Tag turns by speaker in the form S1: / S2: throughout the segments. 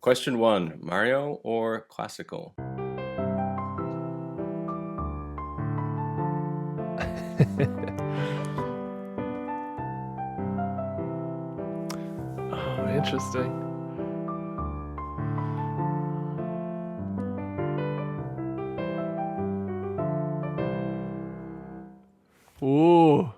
S1: Question one, Mario or classical?
S2: Oh, interesting. Ooh.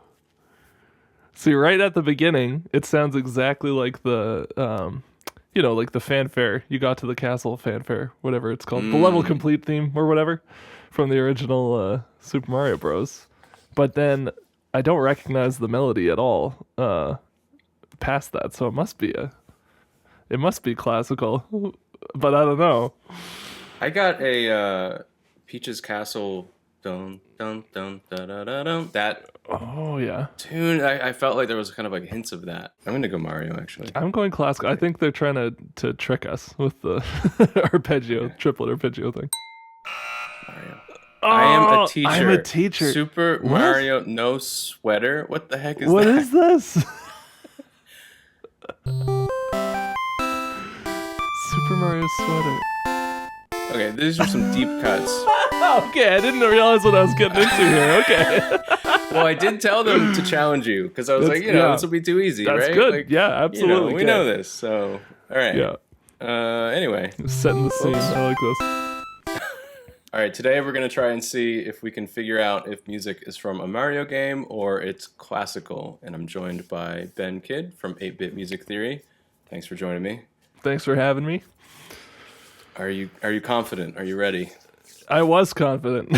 S2: See, right at the beginning, it sounds exactly like like the fanfare. You got to the castle fanfare, whatever it's called, the level complete theme or whatever, from the original Super Mario Bros. But then I don't recognize the melody at all past that, so it must be classical, but I don't know.
S1: I got a Peach's Castle dun dun dun dun dun dun dun. That
S2: Oh yeah,
S1: tune, I felt like there was kind of like hints of that. I'm gonna go Mario actually.
S2: I'm going classical. I think they're trying to trick us with the arpeggio, triplet arpeggio thing.
S1: Mario.
S2: Oh,
S1: I am a teacher.
S2: I'm a teacher.
S1: Super
S2: What?
S1: Mario, no sweater. What the heck is
S2: What
S1: that?
S2: is this? Super Mario sweater.
S1: Okay, these are some deep cuts.
S2: Okay, I didn't realize what I was getting into here. Okay,
S1: Well, I did tell them to challenge you because I was
S2: That's-
S1: like,
S2: yeah.
S1: this will be too easy,
S2: that's
S1: right?
S2: good.
S1: Like,
S2: Yeah, absolutely.
S1: we know this. So, all right.
S2: Yeah,
S1: Anyway,
S2: setting the scene.
S1: Oops.
S2: I like this.
S1: all right. Today we're gonna try and see if we can figure out if music is from a Mario game or it's classical. And I'm joined by Ben Kidd from 8-Bit Music Theory. Thanks for joining me.
S2: Thanks for having me.
S1: Are you confident? Are you ready?
S2: I was confident.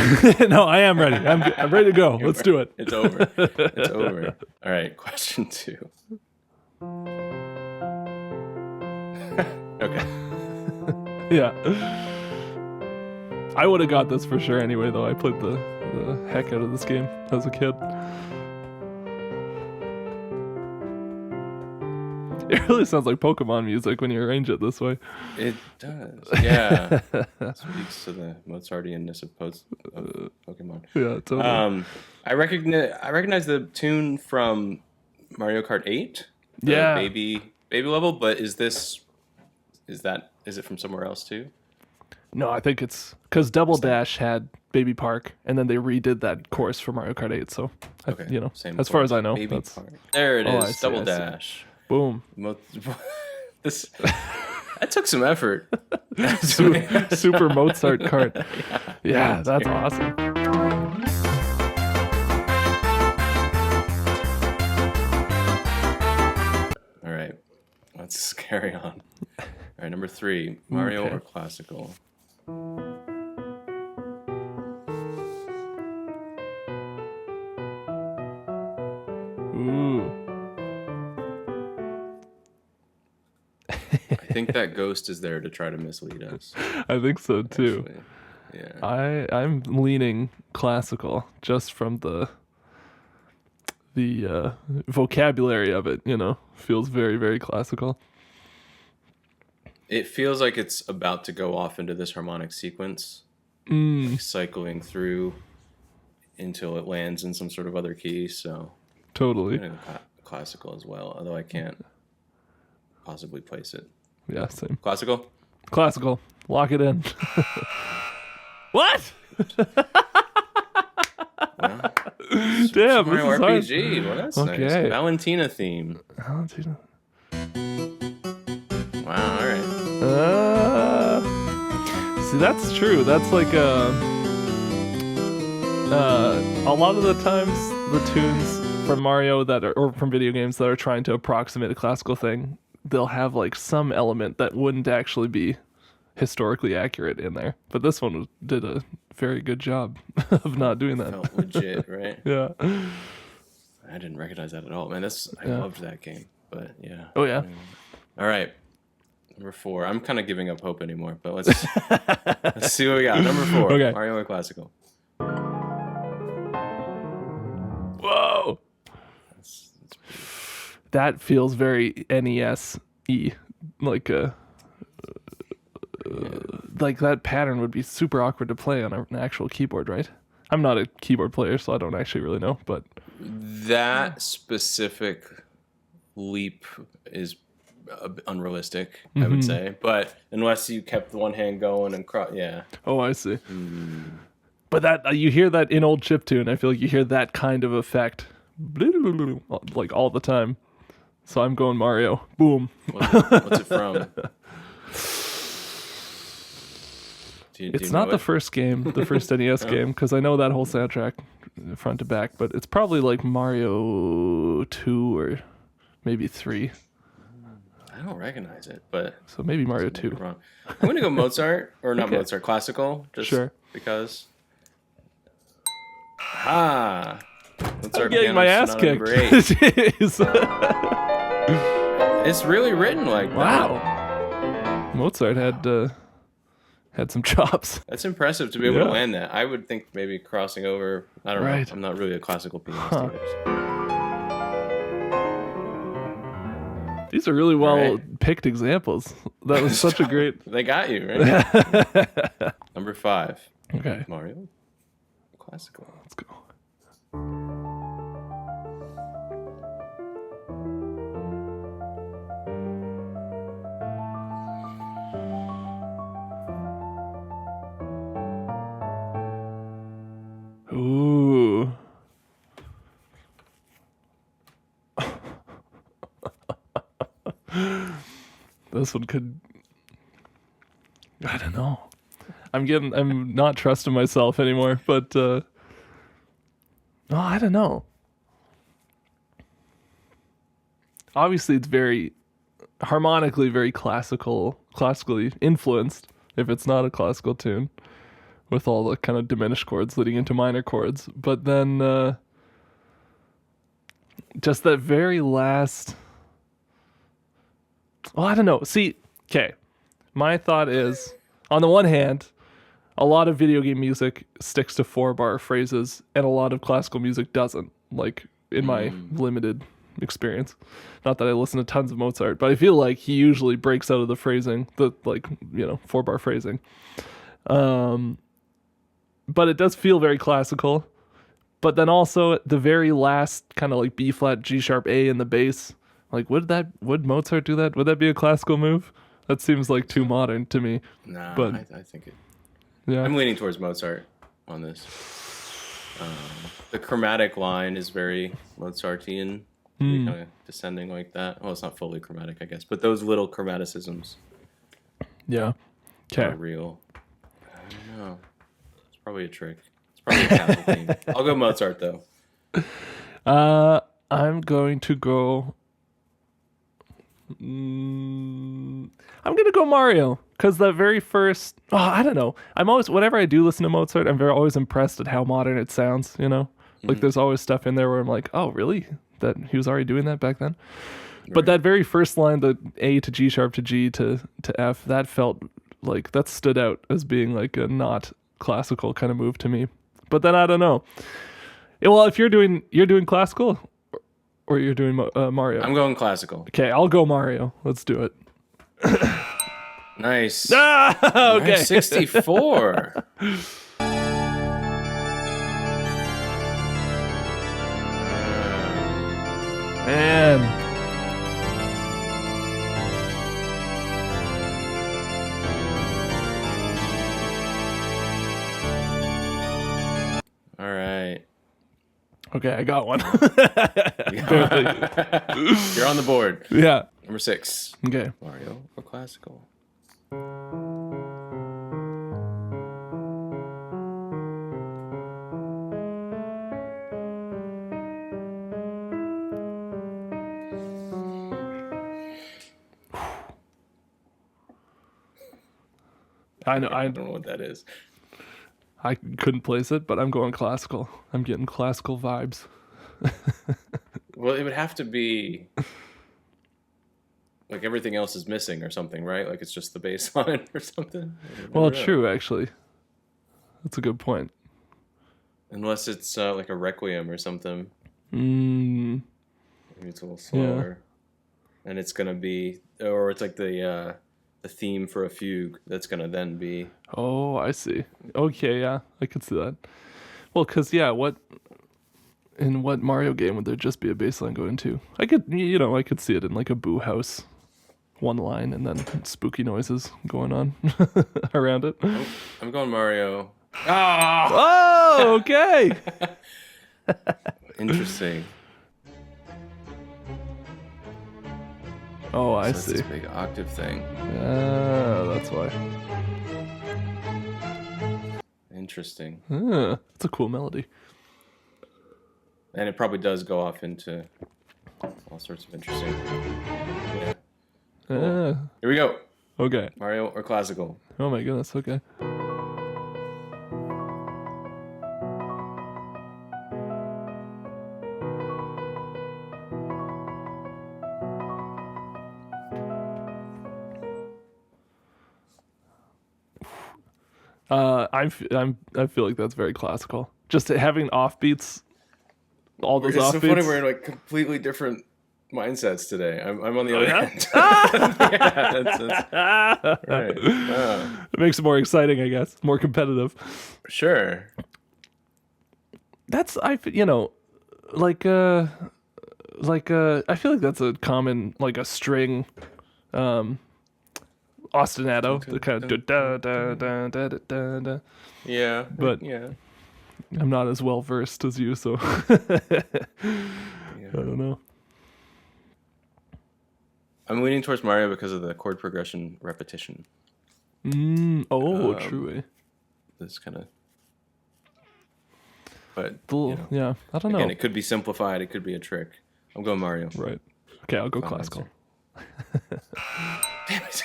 S2: No, I am ready. I'm ready to go. Let's do it.
S1: It's over. It's over. All right. Question two. Okay.
S2: Yeah. I would have got this for sure anyway, though. I played the heck out of this game as a kid. It really sounds like Pokemon music when you arrange it this way.
S1: It does. Yeah. Speaks to the Mozartianness of Pokemon.
S2: Yeah, totally.
S1: I recognize the tune from Mario Kart 8. The
S2: Yeah.
S1: baby level, but is it from somewhere else too?
S2: No, I think it's because Double Dash had Baby Park, and then they redid that course for Mario Kart 8. So,
S1: Okay.
S2: As far as I know,
S1: Baby
S2: that's
S1: Park. There it
S2: Oh,
S1: is.
S2: I see,
S1: Double
S2: I see.
S1: Dash.
S2: boom.
S1: This that took some effort.
S2: Super Mozart cart. Yeah, that's awesome.
S1: All right, let's carry on. All right, number 3, Mario
S2: Okay.
S1: or classical?
S2: Ooh.
S1: I think that ghost is there to try to mislead us.
S2: I think so too.
S1: Actually. Yeah.
S2: I'm leaning classical just from the vocabulary of it, feels very, very classical.
S1: It feels like it's about to go off into this harmonic sequence, like cycling through until it lands in some sort of other key. So
S2: Totally.
S1: I'm gonna go classical as well, although I can't possibly place it.
S2: Yeah, same.
S1: Classical?
S2: Classical. Lock it in. What?
S1: Well,
S2: Damn,
S1: Mario
S2: this is hard.
S1: RPG. Well, that's
S2: Okay.
S1: nice. Valentina theme.
S2: Valentina.
S1: Wow, all right.
S2: See, that's true. That's like a lot of the times the tunes from Mario or from video games that are trying to approximate a classical thing, they'll have like some element that wouldn't actually be historically accurate in there. But this one did a very good job of not doing that.
S1: Felt legit, right?
S2: Yeah.
S1: I didn't recognize that at all. Man, I
S2: Yeah.
S1: loved that game. But yeah.
S2: Oh yeah.
S1: All right. Number 4. I'm kind of giving up hope anymore, but let's see what we got. Number 4.
S2: Okay.
S1: Mario or classical?
S2: Whoa.
S1: That's
S2: That feels very NES-y, like like that pattern would be super awkward to play on an actual keyboard, right? I'm not a keyboard player, so I don't actually really know, but
S1: that specific leap is unrealistic, I would say. But unless you kept one hand going and
S2: Oh, I see. But that you hear that in old chiptune, I feel like you hear that kind of effect, like all the time. So I'm going Mario. Boom.
S1: What's it from? Do
S2: It's
S1: you
S2: not
S1: know
S2: the
S1: it?
S2: first game, the first NES game, because I know that whole soundtrack front to back. But it's probably like Mario 2 or maybe 3.
S1: I don't recognize it, but
S2: So maybe Mario
S1: maybe
S2: 2.
S1: wrong. I'm gonna go Mozart or not
S2: Okay.
S1: Mozart, classical, just
S2: Sure.
S1: because. Ah, Mozart
S2: I'm getting
S1: Piano
S2: my ass
S1: Sonata
S2: kicked.
S1: number 8.
S2: Jeez.
S1: It's really written like that.
S2: Wow. Mozart had some chops.
S1: That's impressive to be able to
S2: Yeah.
S1: land that. I would think maybe crossing over. I don't
S2: Right.
S1: know. I'm not really a classical pianist
S2: Huh.
S1: either. So.
S2: These are really well
S1: Right.
S2: picked examples. That was such a great.
S1: They got you, right? Number 5.
S2: Okay,
S1: Mario. Classical.
S2: let's go. Ooh. This one could. I don't know. I'm not trusting myself anymore, but oh, I don't know. Obviously it's very harmonically very classically influenced if it's not a classical tune with all the kind of diminished chords leading into minor chords. But then just that very last. Well, I don't know. See, okay. My thought is, on the one hand, a lot of video game music sticks to 4-bar phrases, and a lot of classical music doesn't. Like in my limited experience, not that I listen to tons of Mozart, but I feel like he usually breaks out of the phrasing, the 4-bar phrasing. But it does feel very classical. But then also the very last kind of like B flat, G sharp, A in the bass. Like, would Mozart do that? Would that be a classical move? That seems like too modern to me.
S1: Nah,
S2: But-
S1: I think it.
S2: Yeah.
S1: I'm leaning towards Mozart on this. The chromatic line is very Mozartian, kind of descending like that. Well, it's not fully chromatic, I guess, but those little chromaticisms
S2: Yeah.
S1: are
S2: Okay.
S1: real. I don't know. It's probably a trick. It's probably a castle theme. I'll go Mozart though.
S2: I'm going to go. I'm gonna go Mario because the very first. Oh, I don't know. I'm always whenever I do listen to Mozart, I'm always impressed at how modern it sounds. You know, like there's always stuff in there where I'm like, oh, really? That he was already doing that back then. But that very first line, the A to G sharp to G to F, that felt like that stood out as being like a not classical kind of move to me. But then I don't know. Well, if you're doing classical, or you're doing Mario.
S1: I'm going classical.
S2: Okay, I'll go Mario. Let's do it.
S1: Nice.
S2: Ah, okay.
S1: Nice, 64.
S2: Man.
S1: All right.
S2: Okay, I got one.
S1: You're on the board.
S2: Yeah.
S1: Number 6.
S2: Okay.
S1: Mario or classical?
S2: I know.
S1: I don't know what that is.
S2: I couldn't place it, but I'm going classical. I'm getting classical vibes.
S1: Well, it would have to be like everything else is missing or something, right? Like it's just the bass line or something.
S2: Well, true, actually. That's a good point.
S1: Unless it's like a requiem or something.
S2: Mm,
S1: Maybe it's a little slower. And it's gonna be, or it's like the theme for a fugue that's gonna then be.
S2: oh, I see. Okay, yeah, I could see that. Well, because, yeah, in what Mario game would there just be a bass line going to? I could see it in like a Boo House one line and then spooky noises going on around it.
S1: I'm going Mario. Ah!
S2: Oh, okay.
S1: Interesting.
S2: Oh, I
S1: So it's
S2: see.
S1: this big octave thing.
S2: That's why.
S1: Interesting.
S2: It's a cool melody.
S1: And it probably does go off into all sorts of interesting. Yeah. Cool. Here we go.
S2: Okay.
S1: Mario or classical?
S2: Oh my goodness. Okay. I feel like that's very classical. Just having offbeats, all those
S1: It's
S2: offbeats.
S1: so funny we're in like completely different mindsets today. I'm on the other end. That's right.
S2: It makes it more exciting, I guess. More competitive.
S1: Sure.
S2: That's I feel like that's a common like a string ostinato, the kind of da da da da da da da.
S1: Yeah.
S2: But
S1: yeah.
S2: I'm not as well versed as you, so I don't know.
S1: I'm leaning towards Mario because of the chord progression repetition.
S2: True.
S1: This kind of. But
S2: Yeah, I don't know.
S1: again, it could be simplified. It could be a trick. I'm going Mario.
S2: Right. Okay, I'll go classical.
S1: Damn it.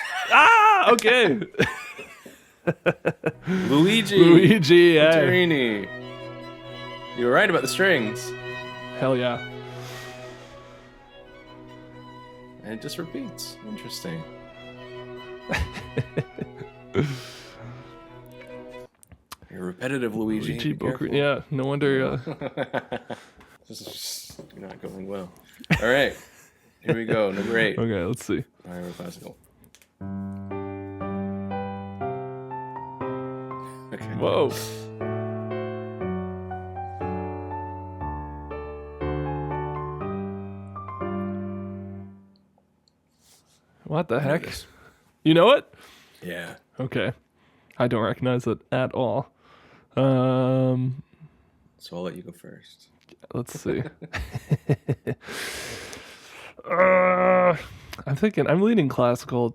S2: Okay.
S1: Luigi.
S2: Yeah.
S1: Peterini. You were right about the strings.
S2: Hell yeah.
S1: And it just repeats. Interesting. You're repetitive, Luigi.
S2: Luigi
S1: Be careful.
S2: Yeah, no wonder.
S1: This is just not going well. All right. Here we go. Number 8.
S2: Okay, let's see.
S1: Mario classical. Okay.
S2: Whoa. What the heck?
S1: Yes.
S2: You know it?
S1: Yeah.
S2: Okay. I don't recognize it at all.
S1: So I'll let you go first.
S2: Let's see. I'm leaning classical.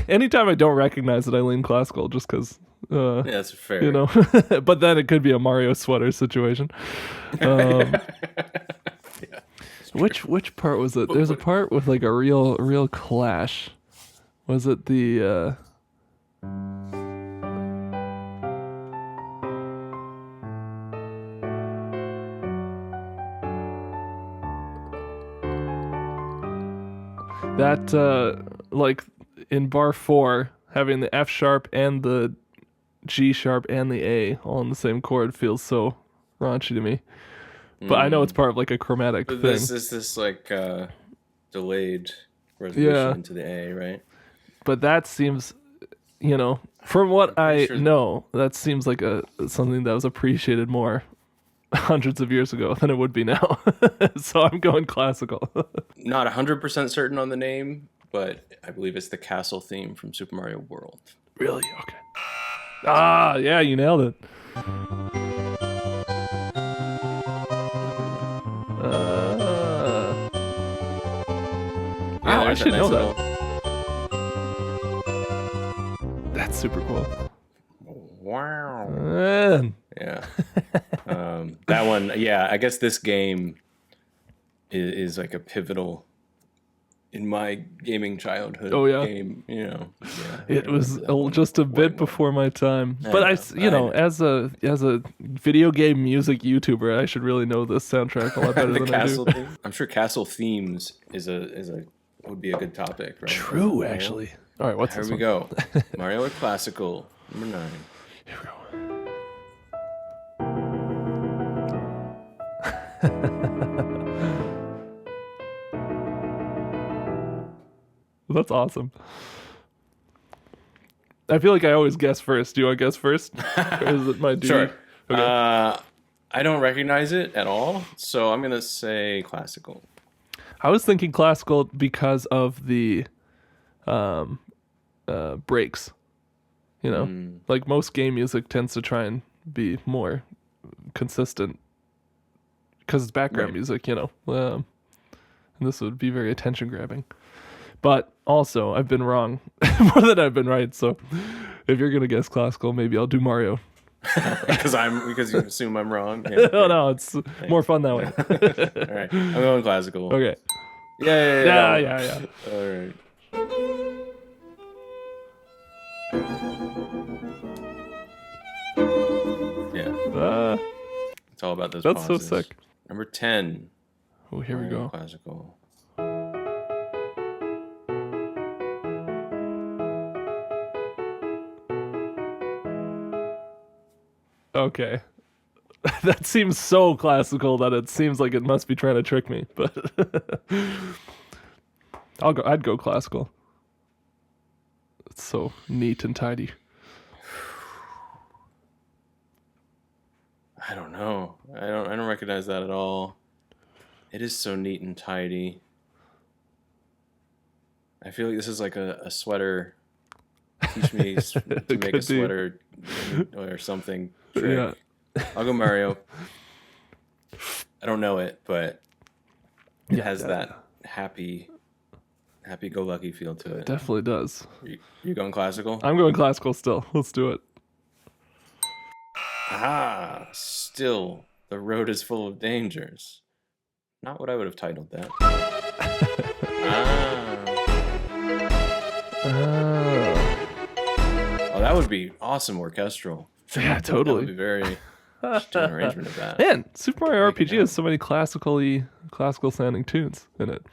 S2: Anytime I don't recognize it, I lean classical just because,
S1: Yeah, that's fair.
S2: you know. But then it could be a Mario sweater situation.
S1: Yeah.
S2: Which part was it? There's a part with like a real clash. Was it the that like in bar 4 having the F sharp and the G sharp and the A all in the same chord feels so raunchy to me. But I know it's part of like a chromatic thing.
S1: This is this like delayed resolution
S2: Yeah.
S1: into the A, right?
S2: But that seems, from what I
S1: sure-
S2: know, that seems like something that was appreciated more hundreds of years ago than it would be now. So I'm going classical.
S1: Not 100% certain on the name, but I believe it's the castle theme from Super Mario World.
S2: Really? Okay. Ah, yeah, you nailed it.
S1: Yeah,
S2: I
S1: there's
S2: should know that.
S1: little-
S2: That's super cool.
S1: Wow.
S2: Man.
S1: Yeah. That one, yeah, I guess this game is like a pivotal in my gaming childhood.
S2: Oh, yeah.
S1: Game, Yeah,
S2: It was
S1: that one
S2: just a
S1: way
S2: bit
S1: more.
S2: before my time.
S1: I
S2: But
S1: know.
S2: as a video game music YouTuber, I should really know this soundtrack a lot better
S1: The
S2: than
S1: castle
S2: I do.
S1: theme. I'm sure castle themes would be a good topic, right?
S2: True,
S1: Mario?
S2: actually. All right, what's
S1: Here
S2: this
S1: we
S2: one?
S1: go. Mario or classical, number 9.
S2: Here we go. That's awesome. I feel like I always guess first. Do you want to guess first? Or is it my duty?
S1: Sure.
S2: Okay.
S1: I don't recognize it at all, so I'm gonna say classical.
S2: I was thinking classical because of the breaks. You know, like most game music tends to try and be more consistent because it's background music. You know, and this would be very attention grabbing. But also, I've been wrong more than I've been right. So, if you're gonna guess classical, maybe I'll do Mario.
S1: because you assume I'm wrong. Yeah,
S2: Oh no, it's more fun that way.
S1: All right, I'm going classical.
S2: Okay.
S1: Yeah.
S2: Yeah.
S1: All right. Yeah. It's all about those
S2: That's
S1: pauses.
S2: so sick.
S1: Number 10.
S2: Oh, here we go.
S1: Classical.
S2: Okay. That seems so classical that it seems like it must be trying to trick me, but I'd go classical. It's so neat and tidy.
S1: I don't know. I don't recognize that at all. It is so neat and tidy. I feel like this is like a sweater. Teach me to make a sweater or something trick.
S2: Yeah.
S1: I'll go Mario. I don't know it, but it has that happy-go-lucky feel to it.
S2: Definitely does.
S1: You going classical?
S2: I'm going classical still. Let's do it.
S1: Ah, still, the road is full of dangers. Not what I would have titled that. Oh, that would be awesome orchestral.
S2: Yeah, totally.
S1: That would be very... Just do an arrangement of that.
S2: Man, Super Mario RPG has so many classical sounding tunes in it.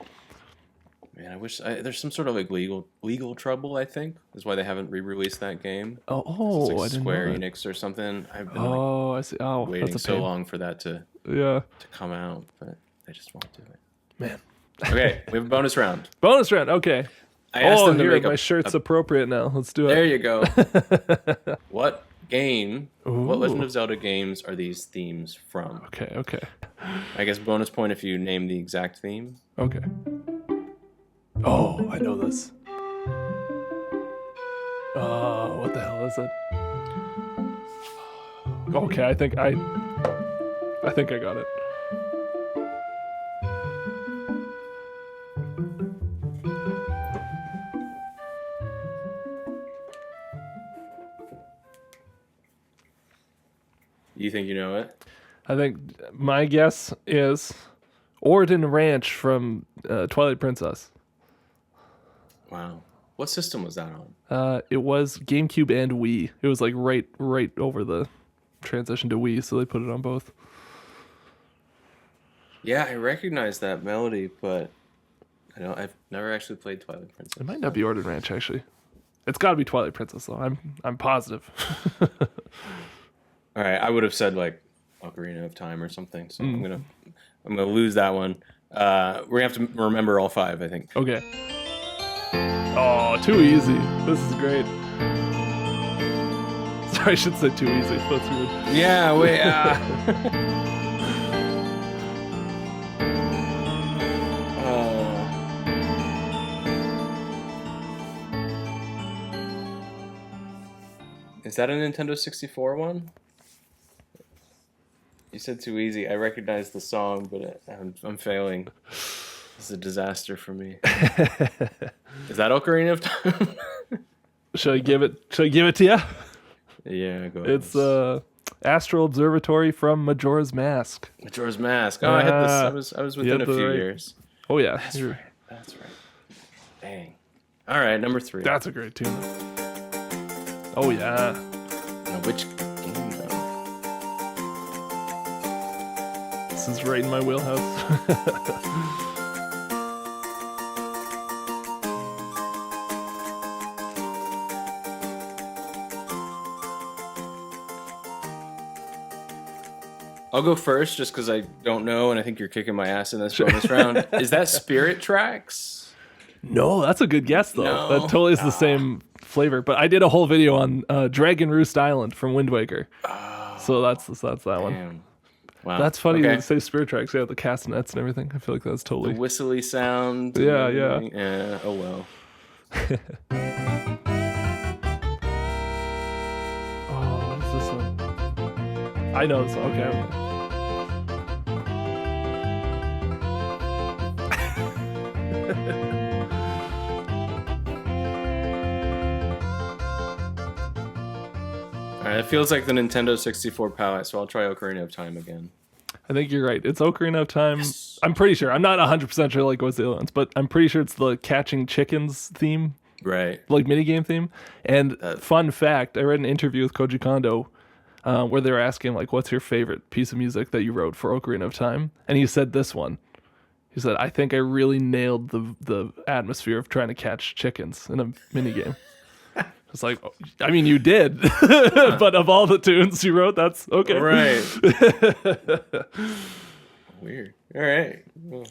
S1: Man, I wish there's some sort of like legal trouble. I think is why they haven't re-released that game.
S2: Oh,
S1: it's like
S2: I didn't
S1: Square
S2: know that.
S1: Enix or something. I've been
S2: I see. Oh,
S1: waiting
S2: that's a
S1: so
S2: pain.
S1: long for that to come out, but they just won't do it.
S2: Man.
S1: Okay, we have a bonus round.
S2: Bonus round. Okay.
S1: I asked them to
S2: here,
S1: make
S2: my shirt's appropriate now. Let's do it.
S1: There you go. What game?
S2: Ooh.
S1: What Legend of Zelda games are these themes from?
S2: Okay.
S1: I guess bonus point if you name the exact theme.
S2: Okay. Oh, I know this. What the hell is it? Okay, I think I got it.
S1: You think you know it?
S2: I think my guess is Orden Ranch from Twilight Princess.
S1: Wow. What system was that on?
S2: It was GameCube and Wii. It was like right over the transition to Wii, so they put it on both.
S1: Yeah, I recognize that melody, but I've never actually played Twilight Princess.
S2: It might not be Orden Ranch actually. It's got to be Twilight Princess though. I'm positive.
S1: All right, I would have said like Ocarina of Time or something. So I'm gonna lose that one. We're gonna have to remember all 5, I think.
S2: Okay. Oh, too easy. This is great. Sorry, I should say too easy. That's rude.
S1: Yeah, wait. Is that a Nintendo 64 one? You said too easy. I recognize the song, but I'm failing. This is a disaster for me. Is that Ocarina of Time?
S2: Should I give it to you?
S1: Yeah, go ahead.
S2: It's Astral Observatory from Majora's Mask.
S1: Majora's Mask. Oh, I had this. I was within a few years.
S2: Oh yeah,
S1: That's right. Dang. All right, number 3.
S2: That's a great tune. Oh yeah.
S1: Now, which game though?
S2: This is right in my wheelhouse.
S1: I'll go first just because I don't know, and I think you're kicking my ass in this bonus round. Is that Spirit Tracks?
S2: No, that's a good guess though.
S1: No.
S2: That totally is the same flavor. But I did a whole video on Dragon Roost Island from Wind Waker. So that's that one.
S1: Damn. Wow.
S2: That's funny
S1: Okay.
S2: to say Spirit Tracks. Yeah, the castanets and everything. I feel like that's
S1: The
S2: totally.
S1: whistly sound.
S2: Yeah.
S1: Yeah. Oh well.
S2: Oh, what is this one? I know this one. Okay.
S1: All right. It feels like the Nintendo 64 palette, so I'll try Ocarina of Time again.
S2: I think you're right. It's Ocarina of Time.
S1: Yes.
S2: I'm pretty sure. I'm not 100% sure like what's the other ones, but I'm pretty sure it's the catching chickens theme,
S1: Right.
S2: like minigame theme. And fun fact, I read an interview with Koji Kondo where they were asking like, what's your favorite piece of music that you wrote for Ocarina of Time? And he said this one. He said, I think I really nailed the atmosphere of trying to catch chickens in a minigame. It's like, I mean, you did, but of all the tunes you wrote, that's okay.
S1: Right. Weird. All right. Well,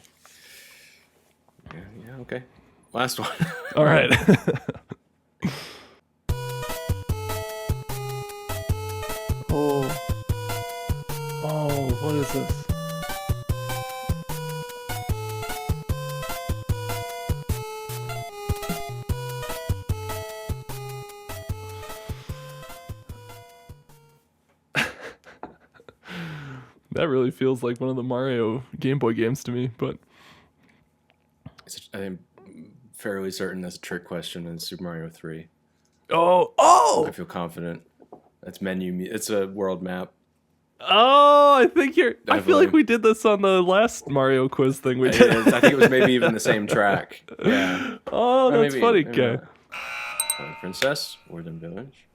S1: yeah, okay. Last one.
S2: All right. Oh, what is this? That really feels like one of the Mario Game Boy games to me, but
S1: I'm fairly certain that's a trick question in Super Mario 3.
S2: oh,
S1: I feel confident. That's menu. It's a world map.
S2: I think you're. I feel like
S1: Definitely.
S2: we did this on the last Mario quiz thing we did.
S1: I think it was maybe even the same track. Yeah.
S2: Oh,
S1: Or
S2: that's
S1: maybe-
S2: funny.
S1: maybe
S2: Okay.
S1: not. Twilight Princess, Warden Village,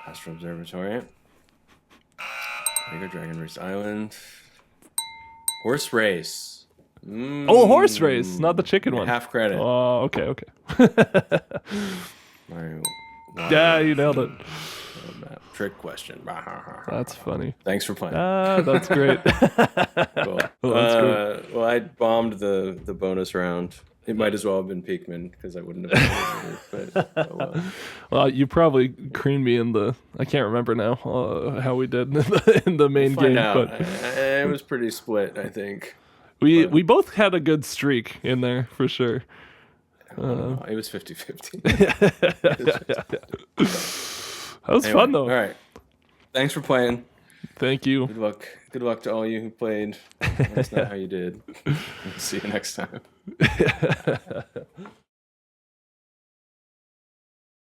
S1: Astro Observatory, Mega Dragon Race Island, Horse Race.
S2: Oh, horse race, not the chicken one.
S1: Half credit.
S2: Oh, okay.
S1: Mario.
S2: Yeah, you nailed it.
S1: World map. Trick question.
S2: That's funny.
S1: Thanks for playing.
S2: That's great.
S1: Cool.
S2: Well, that's great.
S1: Well, I bombed the bonus round. It might as well have been Peakman because I wouldn't have been able to, but oh well.
S2: Well, you probably creamed me in the. I can't remember now how we did in the main
S1: Find
S2: game,
S1: out.
S2: but
S1: It was pretty split, I think.
S2: we both had a good streak in there for sure.
S1: It was 50-50.
S2: That was fun though.
S1: All right. Thanks for playing.
S2: Thank you.
S1: Good luck. Good luck to all you who played. That's not how you did. See you next time.